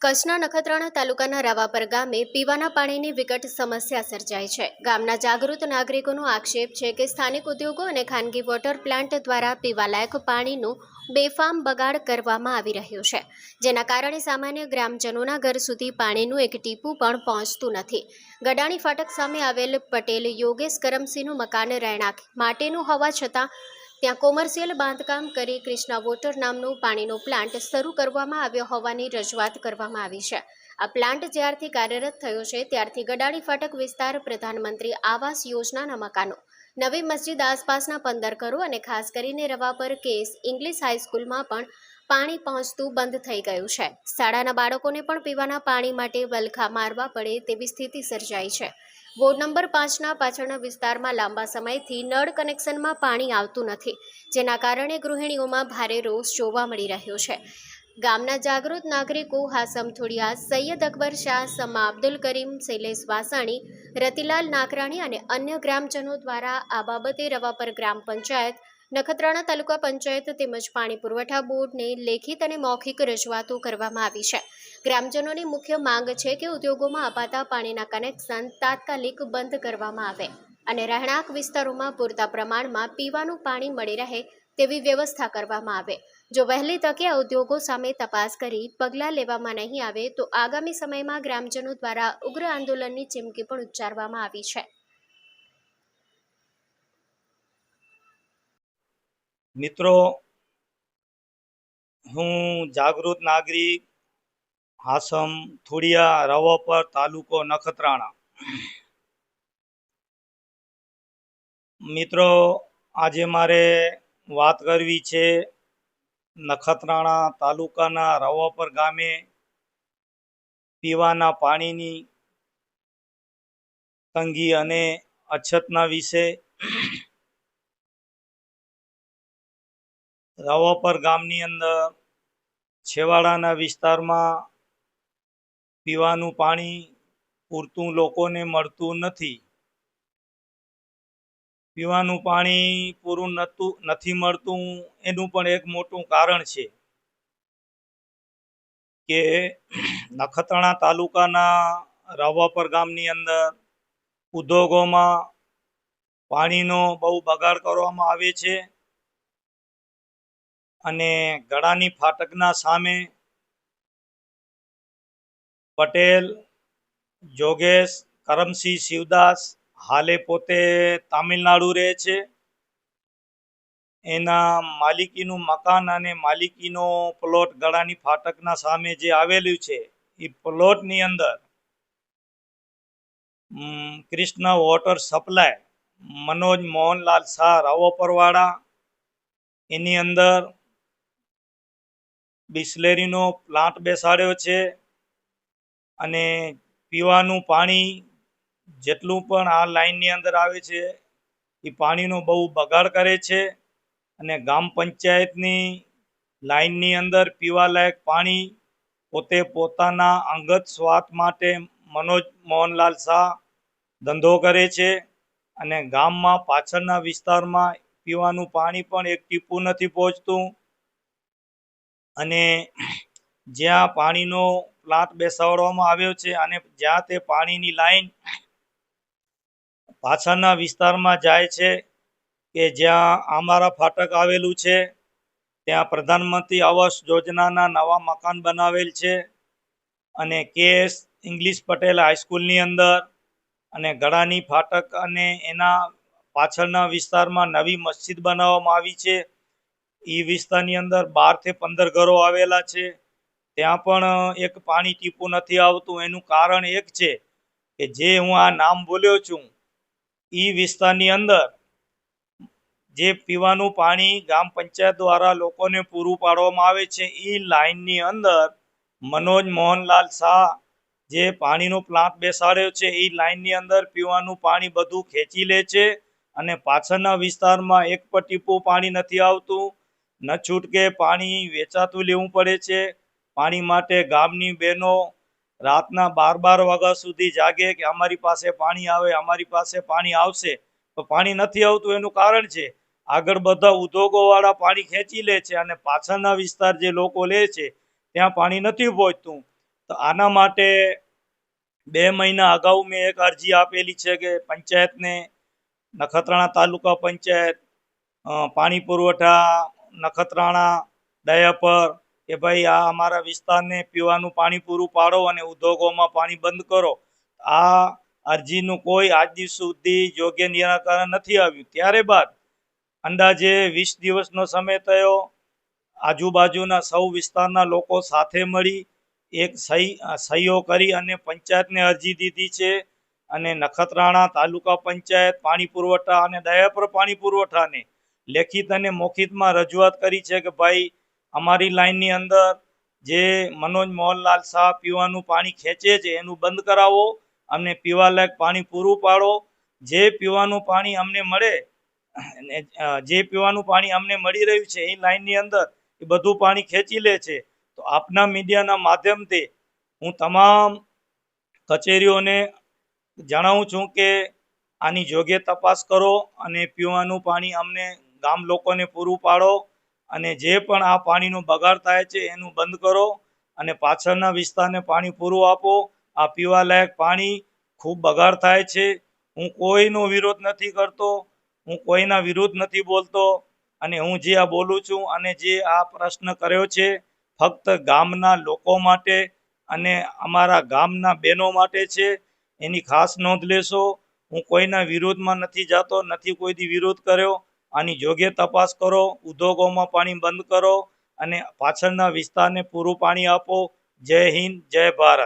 કચ્છના નખત્રાણા તાલુકાના રાવાપર ગામે પીવાના પાણીની વિકટ સમસ્યા સર્જાઈ છે. ગામના જાગૃત નાગરિકોનો આક્ષેપ છે કે સ્થાનિક ઉદ્યોગો અને ખાનગી વોટર પ્લાન્ટ દ્વારા પીવાલાયક પાણીનું બેફામ બગાડ કરવામાં આવી રહ્યો છે, જેના કારણે સામાન્ય ગ્રામજનોના ઘર સુધી પાણીનું એક ટીપું પણ પહોંચતું નથી. ગડાણી ફાટક સામે આવેલ પટેલ યોગેશ કરમસિંહનું મકાન રહેણાંક માટેનું હોવા છતાં ત્યાં કોમર્શિયલ બાંધકામ કરી કૃષ્ણા વોટર નામનો પાણીનો પ્લાન્ટ શરૂ કરવામાં આવ્યો હોવાની રજૂઆત કરવામાં આવી છે. આ પ્લાન્ટ જ્યારથી કાર્યરત થયો છે ત્યારથી ગડાણી ફાટક વિસ્તાર પ્રધાનમંત્રી આવાસ યોજનાના મકાનો, નવી મસ્જિદ આસપાસના 15 ઘરો અને ખાસ કરીને રવાપર કેસ ઇંગ્લિશ હાઈસ્કૂલમાં પણ પાણી પહોંચતું બંધ થઈ ગયું છે. શાળાના બાળકોને પણ પીવાના પાણી માટે વલખા મારવા પડે તેવી સ્થિતિ સર્જાઈ છે. વોર્ડ નંબર 5ના પાછળના વિસ્તારમાં લાંબા સમયથી નળ કનેક્શનમાં પાણી આવતું નથી, જેના કારણે ગૃહિણીઓમાં ભારે રોષ જોવા મળી રહ્યો છે. ગામના જાગૃત નાગરિકો હાસમ થોડિયા, સૈયદ અકબર શાહ, સમા અબ્દુલ કરીમ, શૈલેષ વાસાણી, રતિલાલ નાકરાણી અને અન્ય ગ્રામજનો દ્વારા આ બાબતે રવાપર ગ્રામ પંચાયત, નખત્રાણા તાલુકા પંચાયત તેમજ પાણી પુરવઠા બોર્ડને લેખિત અને મૌખિક રજૂઆતો કરવામાં આવી છે. ગ્રામજનોની મુખ્ય માંગ છે કે ઉદ્યોગોમાં અપાતા પાણીના કનેક્શન તાત્કાલિક બંધ કરવામાં આવે અને રહેણાંક વિસ્તારોમાં પૂરતા પ્રમાણમાં પીવાનું પાણી મળી રહે તેવી વ્યવસ્થા કરવામાં આવે. જો વહેલી તકે આ ઉદ્યોગો સામે તપાસ કરી પગલાં લેવામાં નહીં આવે તો આગામી સમયમાં ગ્રામજનો દ્વારા ઉગ્ર આંદોલનની ચીમકી પણ ઉચ્ચારવામાં આવી છે. મિત્રો, હું જાગૃત નાગરિક હાસમ થોડિયા, રાવાપર તાલુકો નખત્રાણા. મિત્રો, આજે મારે વાત કરવી છે નખત્રાણા તાલુકાના રાવાપર ગામે પીવાના પાણીની તંગી અને અછતના વિશે. રાવાપર ગામની અંદર છેવાડાના વિસ્તારમાં પીવાનું પાણી પૂરતું લોકોને મળતું નથી. પીવાનું પાણી પૂરું નથી મળતું એનું પણ એક મોટું કારણ છે કે નખત્રાણા તાલુકાના રાવાપર ગામની અંદર ઉદ્યોગોમાં પાણીનો બહુ બગાડ કરવામાં આવે છે અને ગડાની ફાટકના સામે પટેલ યોગેશ કરમસિંહ શિવદાસ હાલે પોતે તામિલનાડુ રહે છે. એના માલિકીનું મકાન અને માલિકીનો પ્લોટ ગડાની ફાટકના સામે જે આવેલું છે એ પ્લોટની અંદર કૃષ્ણા વોટર સપ્લાય મનોજ મોહનલાલ શાહ રાવાપરવાળા એની અંદર બિસ્લેરીનો પ્લાન્ટ બેસાડ્યો છે અને પીવાનું પાણી જેટલું પણ આ લાઈનની અંદર આવે છે એ પાણીનો બહુ બગાડ કરે છે અને ગ્રામ પંચાયતની લાઈનની અંદર પીવાલાયક પાણી પોતે પોતાના અંગત સ્વાર્થ માટે મનોજ મોહનલાલ શાહ ધંધો કરે છે અને ગામમાં પાછળના વિસ્તારમાં પીવાનું પાણી પણ એક ટીપું નથી પહોંચતું અને જ્યાં પાણીનો પ્લાન્ટ બેસાડવામાં આવ્યો છે અને જ્યાં તે પાણીની લાઈન પાછળના વિસ્તારમાં જાય છે કે જ્યાં અમારા ફાટક આવેલું છે ત્યાં પ્રધાનમંત્રી આવાસ યોજનાના નવા મકાન બનાવેલ છે અને કેએસ ઇંગ્લિશ પટેલ હાઈસ્કૂલની અંદર અને ગડાની ફાટક અને એના પાછળના વિસ્તારમાં નવી મસ્જિદ બનાવવામાં આવી છે. એ વિસ્તારની અંદર 12 થી 15 ઘરો આવેલા છે. ત્યાં પણ એક પાણી ટીપું નથી આવતું. એનું કારણ એક છે કે જે હું આ નામ બોલ્યો છું એ વિસ્તારની અંદર જે પીવાનું પાણી ગ્રામ પંચાયત દ્વારા લોકોને પૂરું પાડવામાં આવે છે એ લાઈનની અંદર મનોજ મોહનલાલ શાહ જે પાણીનો પ્લાન્ટ બેસાડ્યો છે એ લાઈનની અંદર પીવાનું પાણી બધું ખેંચી લે છે અને પાછળના વિસ્તારમાં એક પણ ટીપું પાણી નથી આવતું. ન છૂટકે પાણી વેચાતું લેવું પડે છે. પાણી માટે ગામની બહેનો રાતના 12 વાગ્યા સુધી જાગે કે અમારી પાસે પાણી આવે, અમારી પાસે પાણી આવશે, તો પાણી નથી આવતું. એનું કારણ છે આગળ બધા ઉદ્યોગોવાળા પાણી ખેંચી લે છે અને પાછળના વિસ્તાર જે લોકો લે છે ત્યાં પાણી નથી પહોંચતું. તો આના માટે 2 મહિના અગાઉ મેં એક અરજી આપેલી છે કે પંચાયતને, નખત્રાણા તાલુકા પંચાયત, પાણી પુરવઠા નખત્રાણા, દયાપર, કે ભાઈ આ અમારા વિસ્તારને પીવાનું પાણી પૂરું પાડો અને ઉદ્યોગોમાં પાણી બંધ કરો. આ અરજીનું કોઈ આજ દિવસ સુધી યોગ્ય નિરાકરણ નથી આવ્યું. ત્યારે બાદ અંદાજે 20 દિવસનો સમય થયો. આજુબાજુના સૌ વિસ્તારના લોકો સાથે મળી એક સહીઓ કરી અને પંચાયતને અરજી દીધી છે. અને નખત્રાણા તાલુકા પંચાયત, પાણી પુરવઠા અને દયાપર પાણી પુરવઠાને લેખિત અને મૌખિતમાં રજૂઆત કરી છે કે ભાઈ અમારી લાઈનની અંદર જે મનોજ મોહનલાલ શાહ પીવાનું પાણી ખેંચે છે એનું બંધ કરાવો, અમને પીવાલાયક પાણી પૂરું પાડો. જે પીવાનું પાણી અમને મળે, જે પીવાનું પાણી અમને મળી રહ્યું છે એ લાઈનની અંદર એ બધું પાણી ખેંચી લે છે. તો આપના મીડિયાના માધ્યમથી હું તમામ કચેરીઓને જણાવું છું કે આની યોગ્ય તપાસ કરો અને પીવાનું પાણી અમને ગામ લોકોને પૂરું પાડો. અને જે પણ આ પાણીનો બગાડ થાય છે એનું બંધ કરો અને પાછળના વિસ્તારને પાણી પૂરું આપો. આ પીવાલાયક પાણી ખૂબ બગાડ થાય છે. હું કોઈનો વિરોધ નથી કરતો, હું કોઈના વિરુદ્ધ નથી બોલતો. અને હું જે આ બોલું છું અને જે આ પ્રશ્ન કર્યો છે ફક્ત ગામના લોકો માટે અને અમારા ગામના બહેનો માટે છે. એની ખાસ નોંધ લેશો. હું કોઈના વિરોધમાં નથી જતો, નથી કોઈથી વિરોધ કર્યો. આની યોગ્ય તપાસ કરો, ઉદ્યોગોમાં પાણી બંધ કરો અને પાછળના વિસ્તારને પૂરું પાણી આપો. જય હિન્દ, જય ભારત.